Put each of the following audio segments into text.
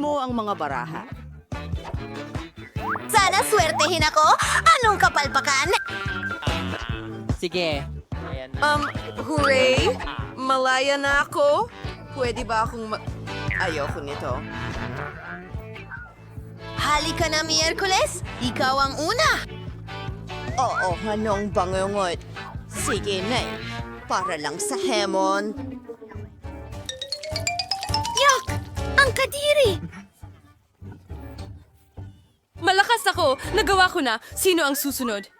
mo ang mga baraha. Sana swertehin ako! Anong kapalpakan? Sige. Hooray! Malaya na ako. Pwede ba akong ayoko nito. Halika na, Miyerkules! Ikaw ang una! Oo, anong bangungot? Sige na, para lang sa hemon. Yak! Ang kadiri! Malakas ako! Nagawa ko na! Sino ang susunod?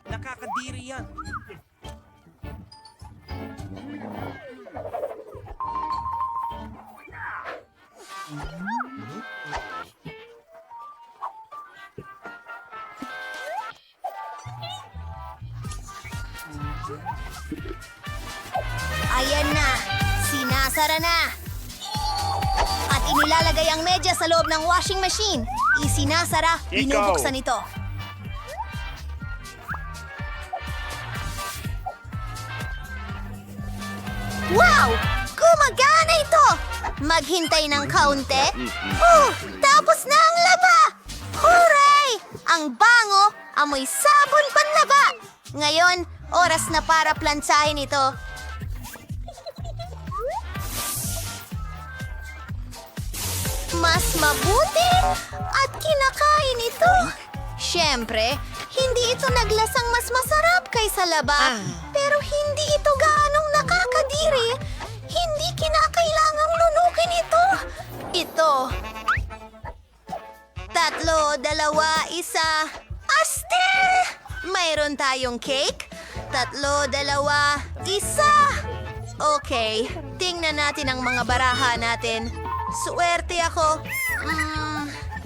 Nakakadiri yan. Ayan na! Sinasara na! At inilalagay ang medyas sa loob ng washing machine. Isinasara, binubuksan ito. Wow! Gumagana ito! Maghintay ng kaunti. Tapos na ang laba! Hooray! Ang bango, amoy sabon panlaba! Ngayon, oras na para plansahin ito. Mas mabuti at kinakain ito. Siyempre, hindi ito naglasang mas masarap kaysa laba. Pero hindi ito gaanong nakakadiri. Hindi kinakailangang lunukin ito. Ito. 3, 2, 1. Aste! Mayroon tayong cake. 3, 2, 1. Okay, tingnan natin ang mga baraha natin. Suwerte ako.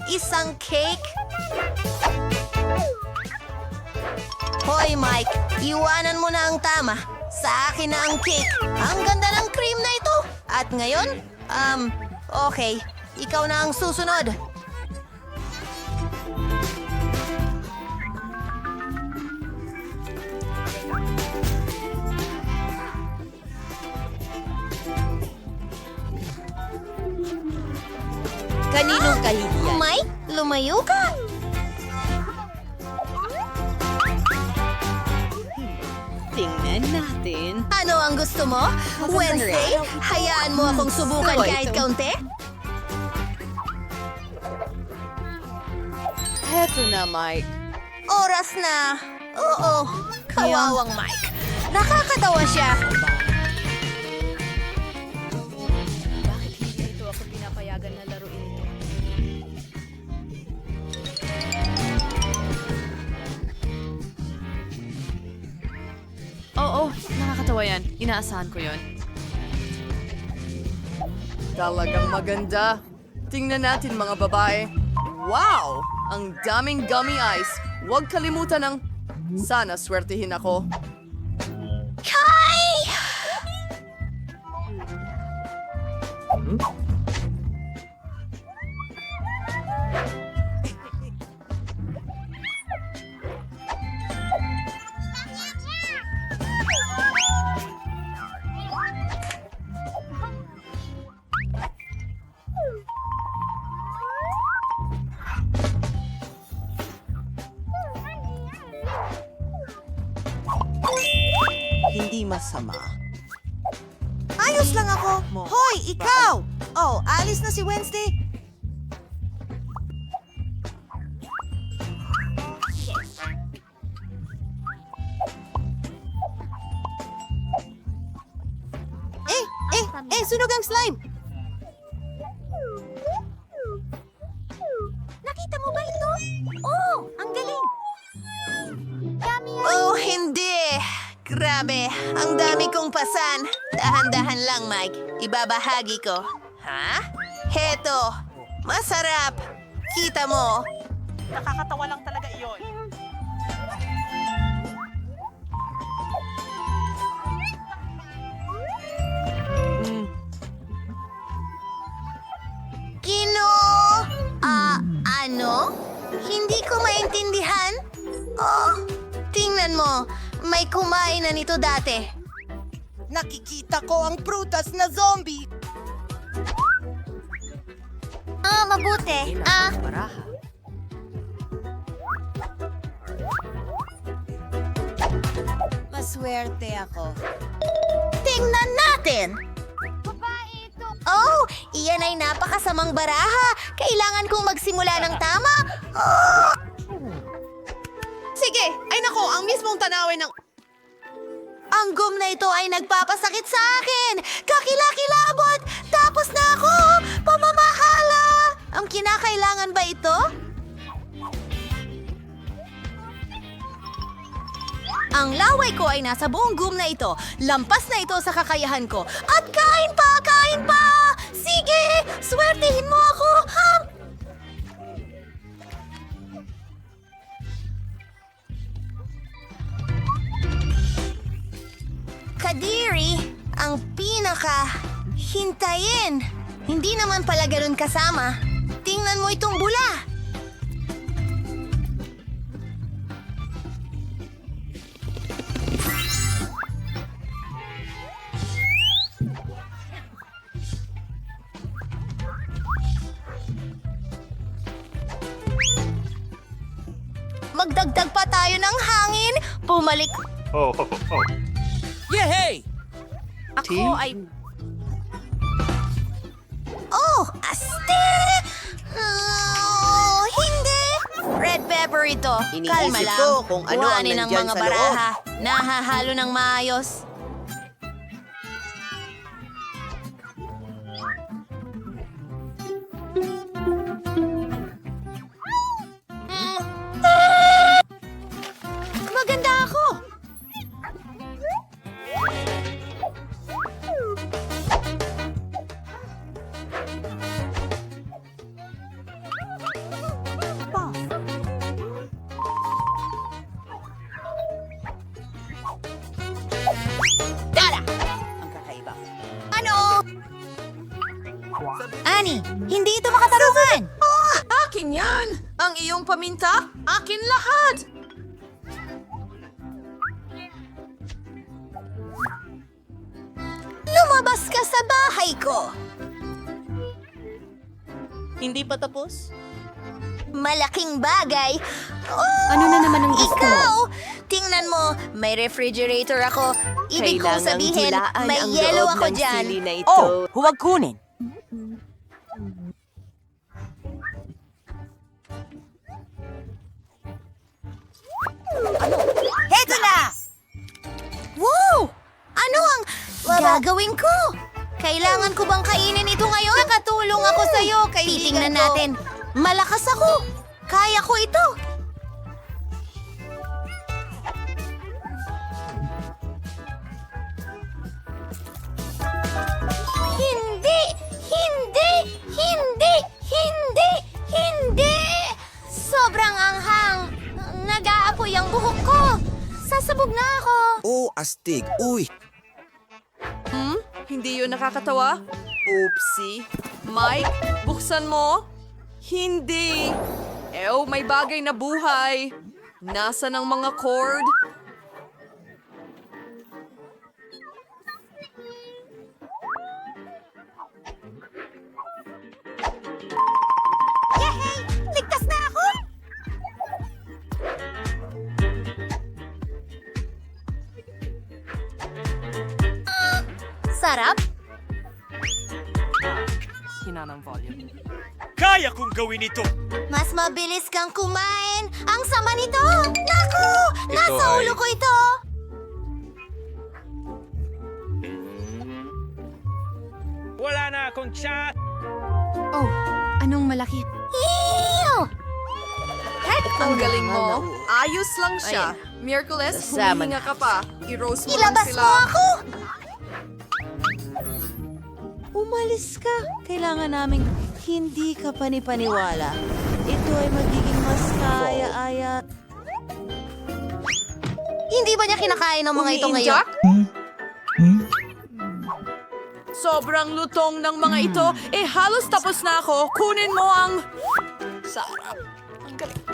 Isang cake. Hoy, Mike. Iwanan mo na ang tama. Sa akin na ang cake. Ang ganda ng cream na ito. At ngayon, okay. Ikaw na ang susunod. Kaninong kahihiyan? Mike, lumayo ka. Tingnan natin. Ano ang gusto mo? Wednesday? Hayaan mo akong subukan Ano kahit ito? kaunti? Heto na, Mike. Oras na. Oo, kawawang Mike. Nakakatawa siya. Bakit hindi ito ako pinapayagan na laruin ito? Oo, nakakatawa yan. Inaasahan ko yon. Talagang maganda. Tingnan natin mga babae. Wow! Ang daming gummy ice. Huwag kalimutan ng sana swertihin ako. Kai! Hindi masama. Ayos lang ako. Hoy, ikaw! Oh, alis na si Wednesday. Sunog ang slime! Nakita mo ba ito? Oh, ang galing! Oh, hindi! Grabe, ang dami kong pasan. Dahan-dahan lang, Mike. Ibabahagi ko. Ha? Heto, masarap. Kita mo. Nakakatawa lang talaga iyon. Kino? Ano? Hindi ko maintindihan. Oh, tingnan mo. May kumain na nito dati. Nakikita ko ang prutas na zombie. Mabuti. Baraha. Maswerte ako. Tingnan natin! Oh, iyan ay napakasamang baraha. Kailangan kong magsimula ng tama. Sige! Ay nako, ang mismong tanawin ng... Ang gum na ito ay nagpapasakit sa akin. Kakilakilabot! Tapos na ako! Pamamahala! Ang kinakailangan ba ito? Ang laway ko ay nasa buong gum na ito. Lampas na ito sa kakayahan ko. At kain pa! Kain pa! Sige! Swertihin mo ako! Kadiri, ang hintayin. Hindi naman pala ganun kasama. Tingnan mo itong bula. Magdagdag pa tayo ng hangin. Bumalik. Yehey! Ako ay... Oh, astig! Oh, hindi! Red pepper ito. Iniisip Kalma lang. ko kung ano ang Kuhanin ang nandyan mga sa baraha. Nahahalo ng maayos. Maganda ako! Ang kakaiba. Ano? Ani, hindi ito makatarungan! Akin yan! Ang iyong paminta, akin lahat! Lumabas ka sa bahay ko! Hindi pa tapos? Malaking bagay. Oh, Ano na naman ang gusto ikaw! Tingnan mo, may refrigerator ako. Ibig kong Kailangang sabihin, hulaan may ang yelo loob ako ng dyan. sili na ito. Huwag kunin. Heto na! Wow! Ano ang gagawin ko? Kailangan ko bang kainin ito ngayon? Nakatulong ako sa'yo, kaibigan Titingnan natin. Malakas ako. Kaya ko ito. Hindi! Hindi! Hindi! Hindi! Hindi! Sobrang anghang. Nag-aapoy ang buhok ko. Sasabog na ako. Oh, astig. Uy! Hindi yun nakakatawa? Oopsie. Mike, buksan mo? Hindi. Ew, may bagay na buhay. Nasa ng mga cord? Yehey! Ligtas na ako! Sarap? Kaya kong gawin ito! Mas mabilis kang kumain. Ang sama nito! Naku! Nasa ay- ulo ko ito! Wala na akong chat! Oh, anong malaki? Ew! Ang galing mo. Ayos lang siya. Miyerkules, Sasama humihinga ka pa. I-roast mo lang Ilabas sila. mo ako! Umalis ka. Kailangan naming hindi ka panipaniwala. Ito ay magiging mas kaya-aya. Hindi ba niya kinakain ng mga ito ngayon? Umiinjak? Sobrang lutong ng mga ito. Eh, halos tapos na ako. Kunin mo ang... Sarap. Ang galing.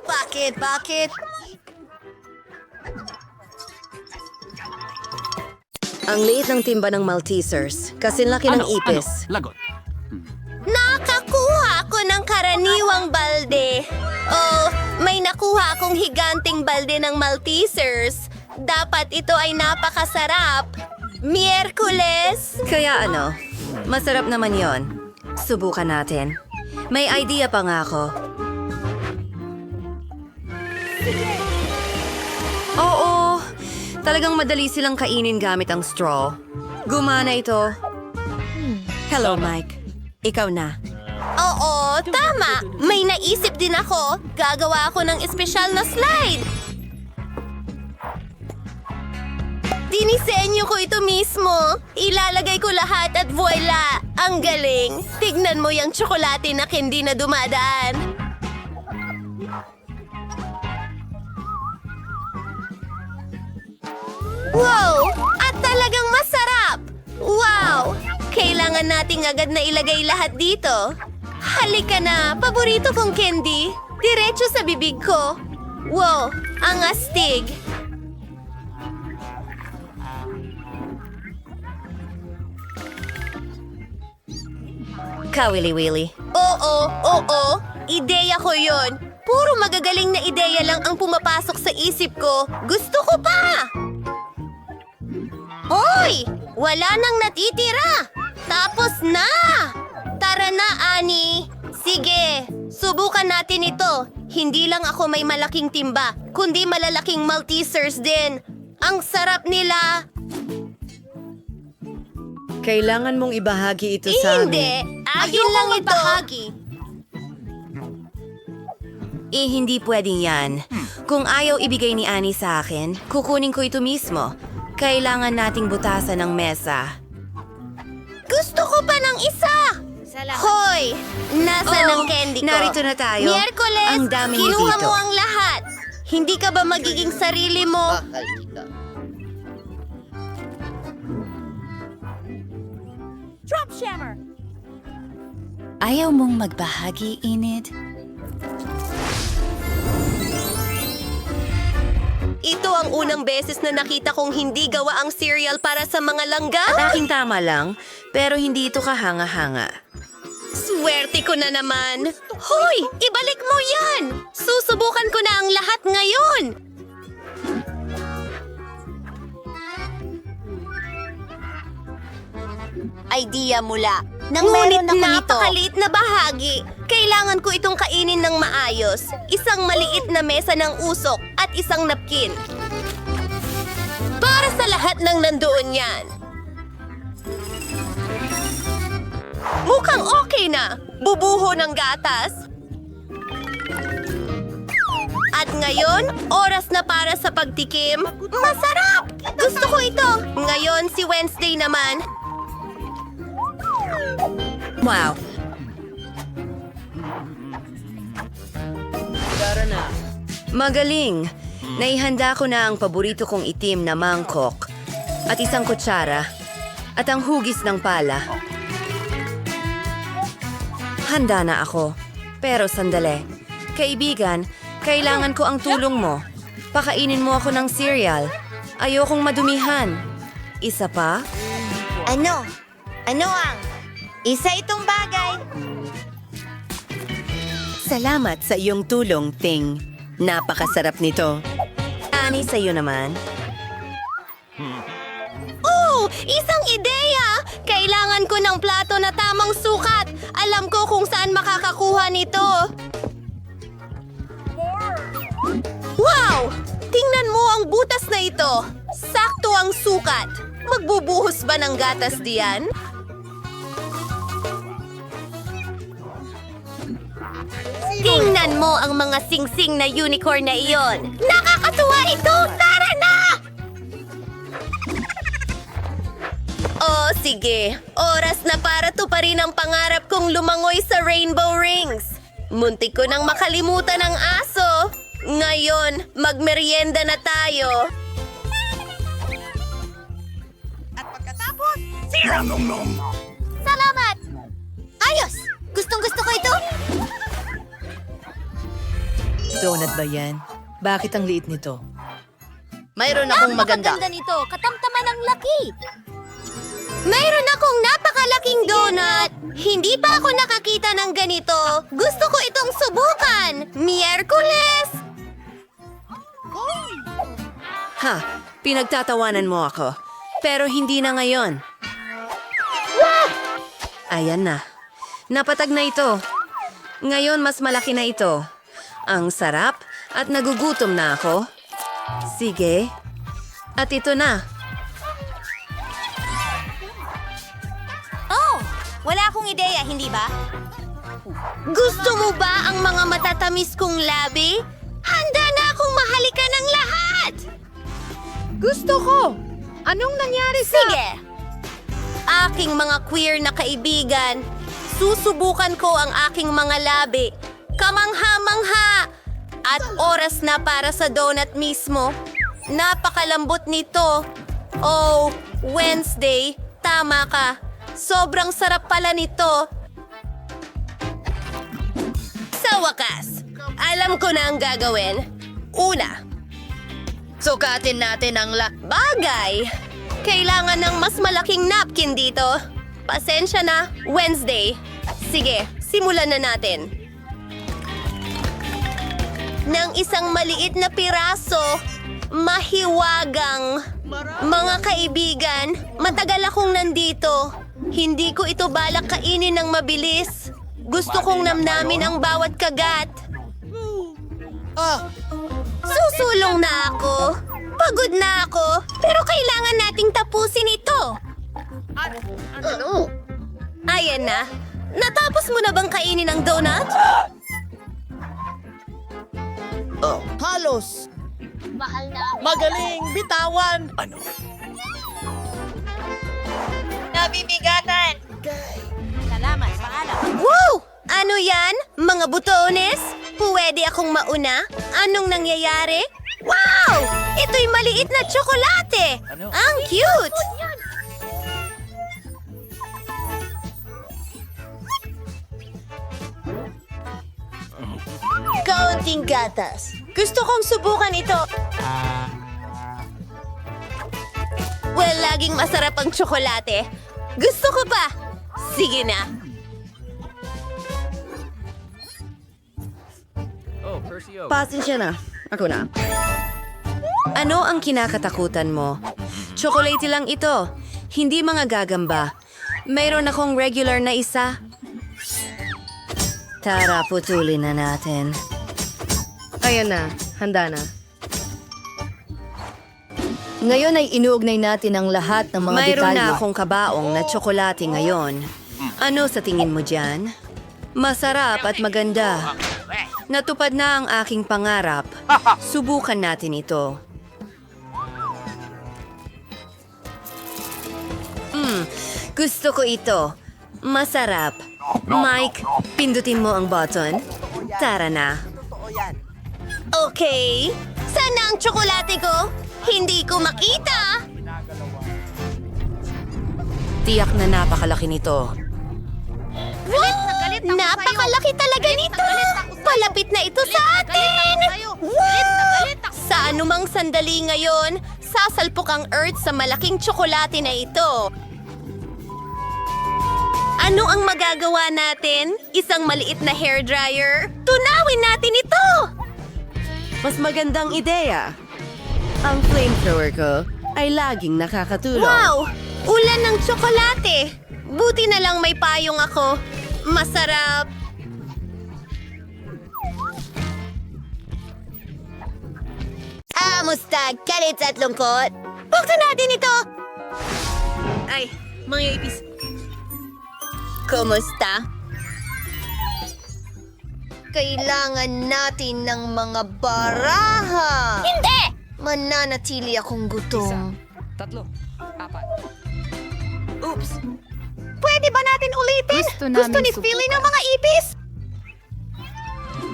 Bakit? Ang liit ng timba ng Maltesers. Kasinlaki ng ipis. Nakakuha ko ng karaniwang balde. Oh, may nakuha akong higanting balde ng Maltesers. Dapat ito ay napakasarap. Miyerkules! Kaya ano, masarap naman yon. Subukan natin. May idea pa nga ako. Oo, talagang madali silang kainin gamit ang straw. Gumana ito. Hello, Mike. Ikaw na. Oo, tama. May naisip din ako. Gagawa ako ng espesyal na slide. Dinisenyo ko ito mismo. Ilalagay ko lahat at voila! Ang galing! Tignan mo yung tsokolate na candy na dumadaan. Wow! At talagang masarap! Wow! Kailangan nating agad na ilagay lahat dito. Halika na! Paborito kong candy! Diretso sa bibig ko. Wow! Ang astig! Kawili-wili. Oo. Ideya ko yon. Puro magagaling na ideya lang ang pumapasok sa isip ko. Gusto ko pa! Hoy! Wala nang natitira! Tapos na! Tara na, Ani! Sige, subukan natin ito. Hindi lang ako may malaking timba, kundi malalaking Maltesers din. Ang sarap nila! Kailangan mong ibahagi ito sa amin. Hindi! Akin lang ito! Hindi pwedeng yan. Kung ayaw ibigay ni Annie sa akin, kukunin ko ito mismo. Kailangan nating butasan ng mesa. Gusto ko pa ng isa! Hoy! Nasa ng candy ko? Narito na tayo. Miyerkules, Ang dami niyo kinuha dito. mo ang lahat. Hindi ka ba magiging sarili mo? Ayaw mong magbahagi, Enid? Ito ang unang beses na nakita kong hindi gawa ang cereal para sa mga langgam. Aking tama lang, pero hindi ito kahanga-hanga. Swerte ko na naman. Hoy! Ibalik mo yan! Susubukan ko na ang lahat ngayon! Idea mula. Ngunit napakaliit na bahagi. Kailangan ko itong kainin ng maayos. Isang maliit na mesa ng usok at isang napkin. Para sa lahat ng nandoon yan. Mukhang okay na. Bubuho ng gatas. At ngayon, oras na para sa pagtikim. Masarap! Gusto ko ito. Ngayon, si Wednesday naman. Wow! Magaling! Naihanda ko na ang paborito kong itim na mangkok at isang kutsara at ang hugis ng pala. Handa na ako. Pero sandali. Kaibigan, kailangan ko ang tulong mo. Pakainin mo ako ng cereal. Ayokong madumihan. Isa pa? Ano? Ano ang? Isa itong bagay. Salamat sa iyong tulong, Ting. Napakasarap nito. Ani, sa'yo naman. Oh! Isang ideya! Kailangan ko ng plato na tamang sukat. Alam ko kung saan makakakuha nito. Wow! Tingnan mo ang butas na ito. Sakto ang sukat. Magbubuhos ba ng gatas diyan? Tingnan mo ang mga singsing na unicorn na iyon. Nakakatuwa ito! Tara na! Oh, sige. Oras na para tuparin ang pangarap kong lumangoy sa Rainbow Rings. Muntik ko nang makalimutan ang aso. Ngayon, magmerienda na tayo. At pagkatapos, Salamat! Ayos! Gustong-gusto ko ito! Donut ba yan? Bakit ang liit nito? Mayroon akong maganda nito. Katamtaman ang laki. Mayroon akong napakalaking donut. Hindi pa ako nakakita ng ganito. Gusto ko itong subukan. Miyerkules! Ha, pinagtatawanan mo ako. Pero hindi na ngayon. Ayan na. Napatag na ito. Ngayon mas malaki na ito. Ang sarap at nagugutom na ako. Sige. At ito na. Oh, wala akong ideya, hindi ba? Gusto mo ba ang mga matatamis kong labi? Handa na akong mahalikan ng lahat! Gusto ko! Anong nangyari Sige! Aking mga queer na kaibigan, susubukan ko ang aking mga labi. Kamangha-mangha! At oras na para sa donut mismo. Napakalambot nito. Oh, Wednesday, tama ka. Sobrang sarap pala nito. Sa wakas, alam ko na ang gagawin. Una, sukatin natin ang bagay. Kailangan ng mas malaking napkin dito. Pasensya na, Wednesday. Sige, simulan na natin. Ng isang maliit na piraso, mahiwagang. Mga kaibigan, matagal akong nandito. Hindi ko ito balak kainin ng mabilis. Gusto kong namnamin ang bawat kagat. Susulong na ako. Pagod na ako. Pero kailangan nating tapusin ito. Ano? Ayan na. Natapos mo na bang kainin ang donut? Halos. Magaling, bitawan. Nabibigatan. Salamat, paalam. Wow! Ano yan? Mga butones? Pwede akong mauna? Anong nangyayari? Wow! Ito'y maliit na tsokolate! Ang cute! Kaunting gatas. Gusto kong subukan ito. Well, laging masarap ang tsokolate. Gusto ko pa. Sige na. Pasensya na. Ako na. Ano ang kinakatakutan mo? Chocolate lang ito. Hindi mga gagamba. Mayroon akong regular na isa. Tara, putulin na natin. Ayan na, handa na. Ngayon ay inuugnay natin ang lahat ng mga Mayroon detalye. na akong kabaong na tsokolate ngayon. Ano sa tingin mo dyan? Masarap at maganda. Natupad na ang aking pangarap. Subukan natin ito. Gusto ko ito. Masarap. Mike, pindutin mo ang button. Tara na. Okay. Sana ang tsokolate ko? Hindi ko makita. Tiyak na napakalaki nito. Wow! Napakalaki talaga nito! Palapit na ito sa atin! Wow! Sa anumang sandali ngayon, sasalpok ang Earth sa malaking tsokolate na ito. Ano ang magagawa natin? Isang maliit na hairdryer? Tunawin natin ito! Mas magandang ideya. Ang flamethrower ko ay laging nakakatulong. Wow! Ulan ng tsokolate! Buti na lang may payong ako. Masarap! Mustag, kalit at lungkot. Buksan natin ito! Ay, mga ipis. Kumusta? Kailangan natin ng mga baraha. Hindi! Mananatili akong gutom. 3, 4. Oops. Pwede ba natin ulitin? Gusto ni Philly ng mga ipis?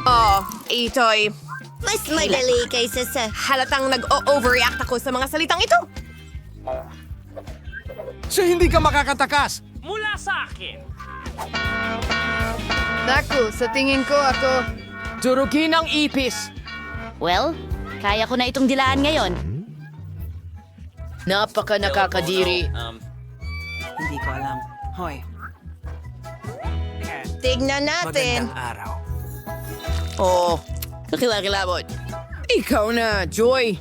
Oh, ito'y Mas madali kaysa sa... halatang nag-overreact ako sa mga salitang ito. So hindi ka makakatakas. Mula sa akin. Naku, sa tingin ko ako... Durugin ang ipis. Well, kaya ko na itong dilaan ngayon. Napaka nakakadiri. Hindi ko alam. Hoy. Tignan natin. araw. Oh, kakilakilabot. Ikaw na, Joy.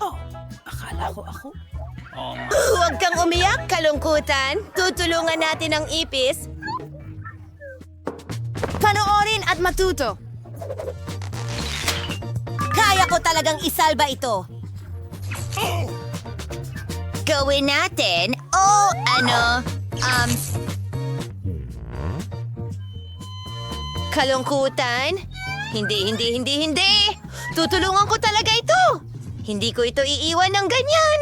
Huwag kang umiyak, kalungkutan. Tutulungan natin ang ipis. Panoorin at matuto. Kaya ko talagang isalba ito. Gawin natin. Kalungkutan? Hindi. Tutulungan ko talaga ito. Hindi ko ito iiwan ng ganyan.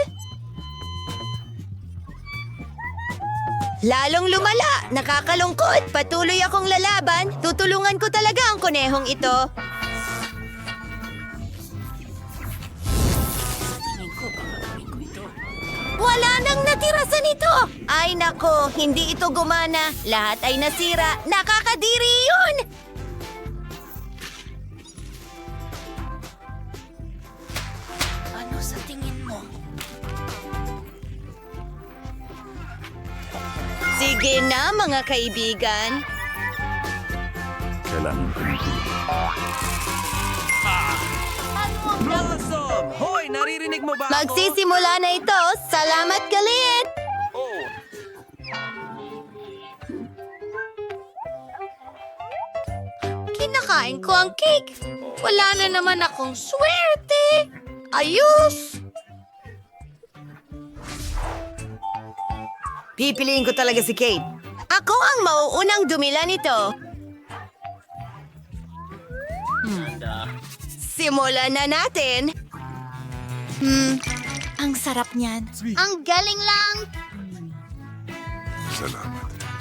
Lalong lumala, nakakalungkot. Patuloy akong lalaban. Tutulungan ko talaga ang kunehong ito. Wala nang natira sa nito. Ay nako, hindi ito gumana. Lahat ay nasira. Nakakadiri yun. Ano sa tingin mo? Sige na, mga kaibigan. Blossom! Hoy, naririnig mo ba ako? Magsisimula na ito. Salamat, Galit! Kinakain ko ang cake. Wala na naman akong swerte. Ayos! Pipiliin ko talaga si Kate. Ako ang mauunang dumila nito. Simulan na natin. Ang sarap niyan. Ang galing lang.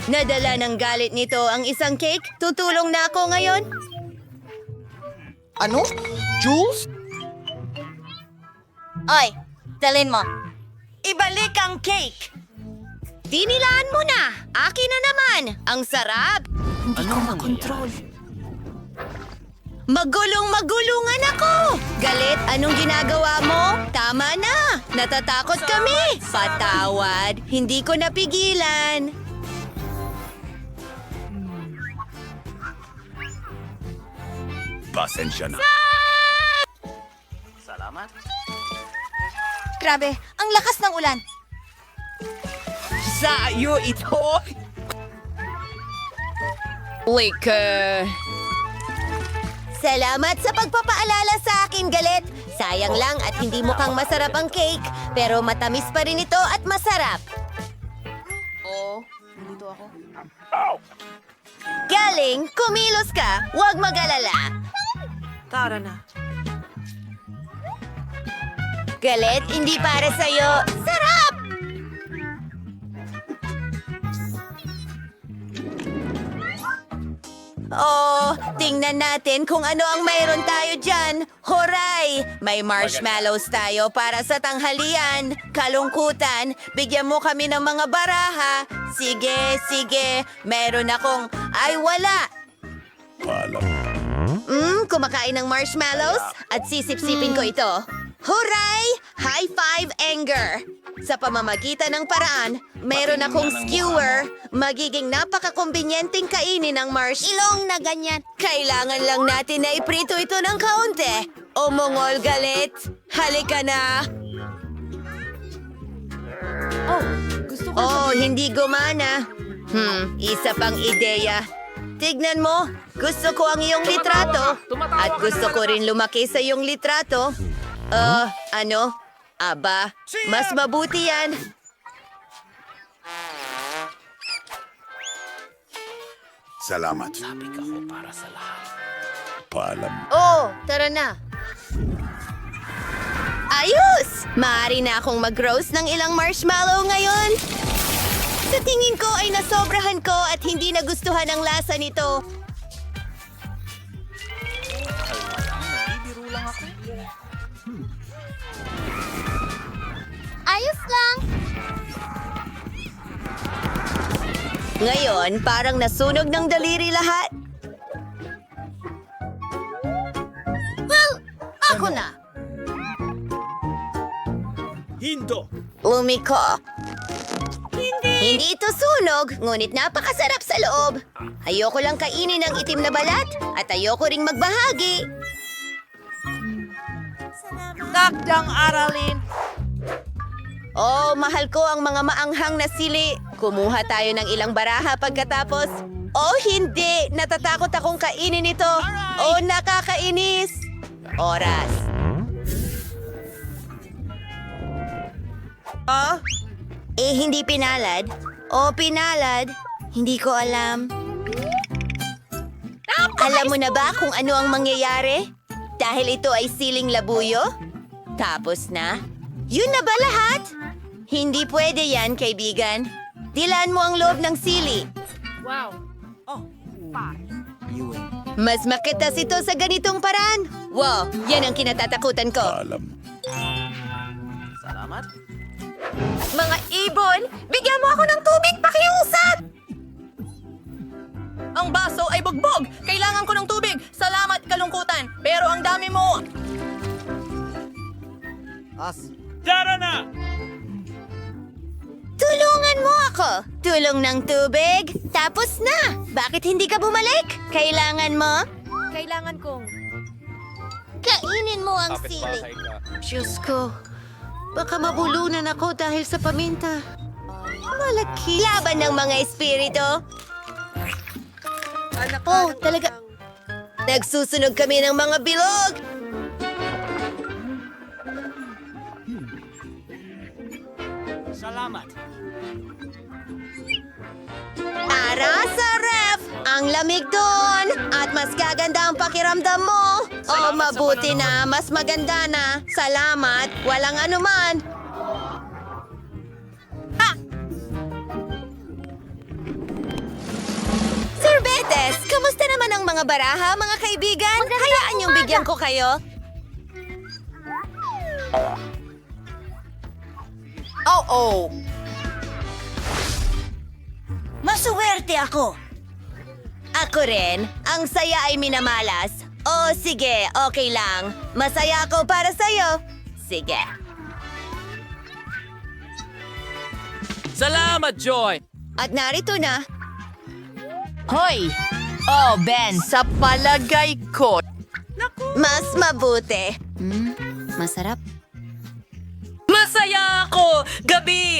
Nadala ng galit nito ang isang cake. Tutulong na ako ngayon. Ano? Jules? Oy, dalin mo. Ibalik ang cake. Dinilaan mo na. Akin na naman. Ang sarap. Magulungan ako! Galit, anong ginagawa mo? Tama na! Natatakot kami! Patawad, hindi ko napigilan. Pasensya na. Grabe, ang lakas ng ulan. Sa'yo ito! Salamat sa pagpapaalala sa akin, Galit. Sayang lang at hindi mukhang masarap ang cake, pero matamis pa rin ito at masarap. Nandito ako. Galing, kumilos ka, huwag mag-alala. Tara na. Galit, hindi para sa'yo. Sarap! Oh, tingnan natin kung ano ang mayroon tayo dyan. Horay! May marshmallows tayo para sa tanghalian. Kalungkutan, bigyan mo kami ng mga baraha. Sige. Meron akong... Ay, wala! Kumakain ng marshmallows at sisip-sipin ko ito. Huray! High five, Anger! Sa pamamagitan ng paraan, meron akong skewer. Magiging napaka-kumbinyenteng kainin ng Ilong na ganyan. Kailangan lang natin na iprito ito ng kaunti. O mongol, Galit! Halika na! Oh, hindi gumana. Isa pang ideya. Tignan mo, gusto ko ang iyong litrato. At gusto ko rin lumaki sa iyong litrato. Ano? Aba, mas mabuti yan. Salamat. Sabi ka ko para sa lahat. Paalam. Oh, tara na. Ayos! Maaari na akong mag-roast ng ilang marshmallow ngayon. Sa tingin ko ay nasobrahan ko at hindi nagustuhan ang lasa nito. Ayos lang. Ngayon, parang nasunog ng daliri lahat. Well, ako na. Hindo! Umiko. Hindi ito sunog, ngunit napakasarap sa loob. Ayoko lang kainin ang itim na balat at ayoko ring magbahagi. Takdang aralin. Oh, mahal ko ang mga maanghang na sili. Kumuha tayo ng ilang baraha pagkatapos. Oh, hindi! Natatakot akong kainin ito. Oh, nakakainis! Oras. Oh? Hindi pinalad. Oh, pinalad. Hindi ko alam. Alam mo na ba kung ano ang mangyayari? Dahil ito ay siling labuyo? Tapos na? Yun na ba lahat? Hindi pwede yan, kaibigan. Dilaan mo ang loob ng sili. Wow. Mas makitas ito sa ganitong paraan. Wow, yan ang kinatatakutan ko. Alam. Mga ibon, bigyan mo ako ng tubig, pakiusap! Ang baso ay bugbog. Kailangan ko ng tubig. Salamat, kalungkutan. Pero ang dami mo. Tara na! Tulungan mo ako. Tulong ng tubig. Tapos na. Bakit hindi ka bumalik? Kailangan mo? Kailangan kong... Kainin mo ang sili. Diyos ko. Baka mabulunan ako dahil sa paminta. Malaki. Laban ng mga espiritu. Oh, talaga. Nagsusunog kami ng mga bilog. Salamat. Tara sa ref! Ang lamig doon! At mas gaganda ang pakiramdam mo! Oh, mabuti na! Mas maganda na! Salamat! Walang anuman! Sir Betes, kamusta naman ang mga baraha, mga kaibigan? Hayaan niyong bigyan ko kayo. Oh. Masuwerte ako. Ako rin. Ang saya ay minamalas. Oh, sige. Okay lang. Masaya ako para sa'yo. Sige. Salamat, Joy! At narito na. Hoy! Oh, Ben, sa palagay ko... Mas mabuti. Masarap. Masaya ako! Gabi!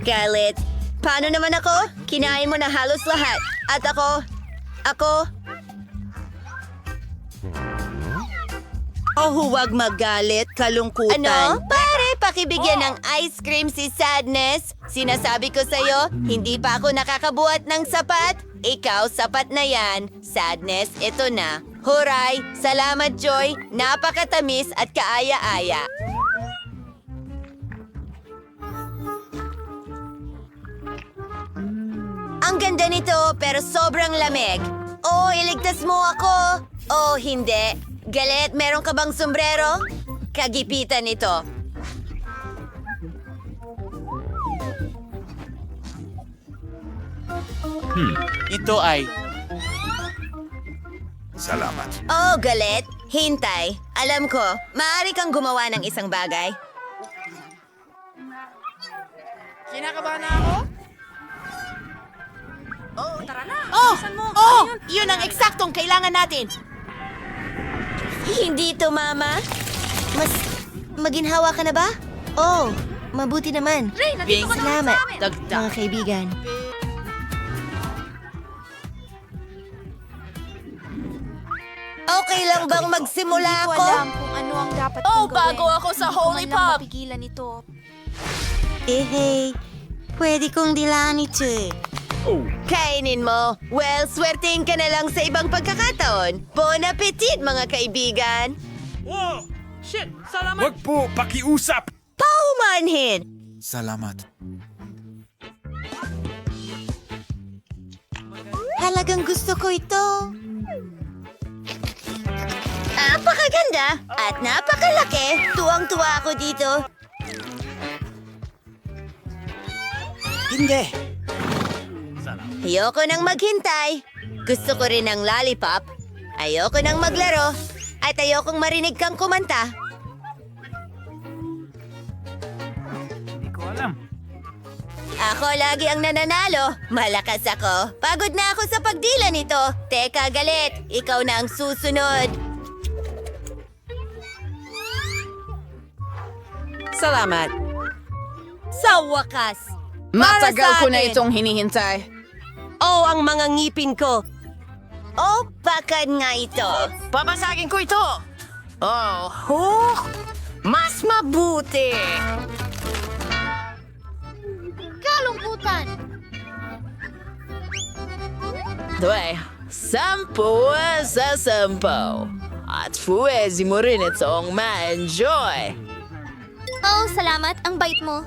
Galit. Paano naman ako? Kinain mo na halos lahat. At ako... Oh, huwag magalit, kalungkutan. Ano? Pare, pakibigyan ng ice cream si Sadness. Sinasabi ko sa'yo, hindi pa ako nakakabuhat ng sapat. Ikaw, sapat na yan. Sadness, ito na. Huray! Salamat, Joy! Napakatamis at kaaya-aya. Ang ganda nito, pero sobrang lamig. Oh, iligtas mo ako. Oh, hindi. Galit, meron ka bang sombrero? Kagipitan ito. Ito ay... Salamat. Oh, galit. Hintay. Alam ko, maaari kang gumawa ng isang bagay. Kinakabahan na ako? Yun ang eksaktong kailangan natin. Hindi ito, Mama. Maginhawa ka na ba? Oh, mabuti naman. Salamat, mga kaibigan. Okay lang bang magsimula Hindi ko ako? alam kung ano ang dapat kong gawin. bago ako sa Hindi ko Holy man lang Pop. mapigilan ito. Hey, pwede kong dilaan ito eh. Kainin mo. Well, swertein ka na lang sa ibang pagkakataon. Bon appetit, mga kaibigan. Wow! Shit, salamat. Wag po, pakiusap! Paumanhin! Salamat. Talagang gusto ko ito. Napakaganda at napakalaki. Tuwang-tuwa ako dito. Hindi. Ayoko nang maghintay. Gusto ko rin ng lollipop. Ayoko nang maglaro. At ayokong marinig kang kumanta. Hindi ko alam. Ako lagi ang nananalo. Malakas ako. Pagod na ako sa pagdila nito. Teka, galit. Ikaw na ang susunod. Salamat. Sa wakas. Matagal ko na itong hinihintay. Oh, ang mga ngipin ko. Oh, bakad nga ito. Babasagin ko ito! Oh, mas mabuti! Kalungkutan. Dwe, 10 sa 10. At pwede mo rin itong ma-enjoy. Oh, salamat. Ang bait mo.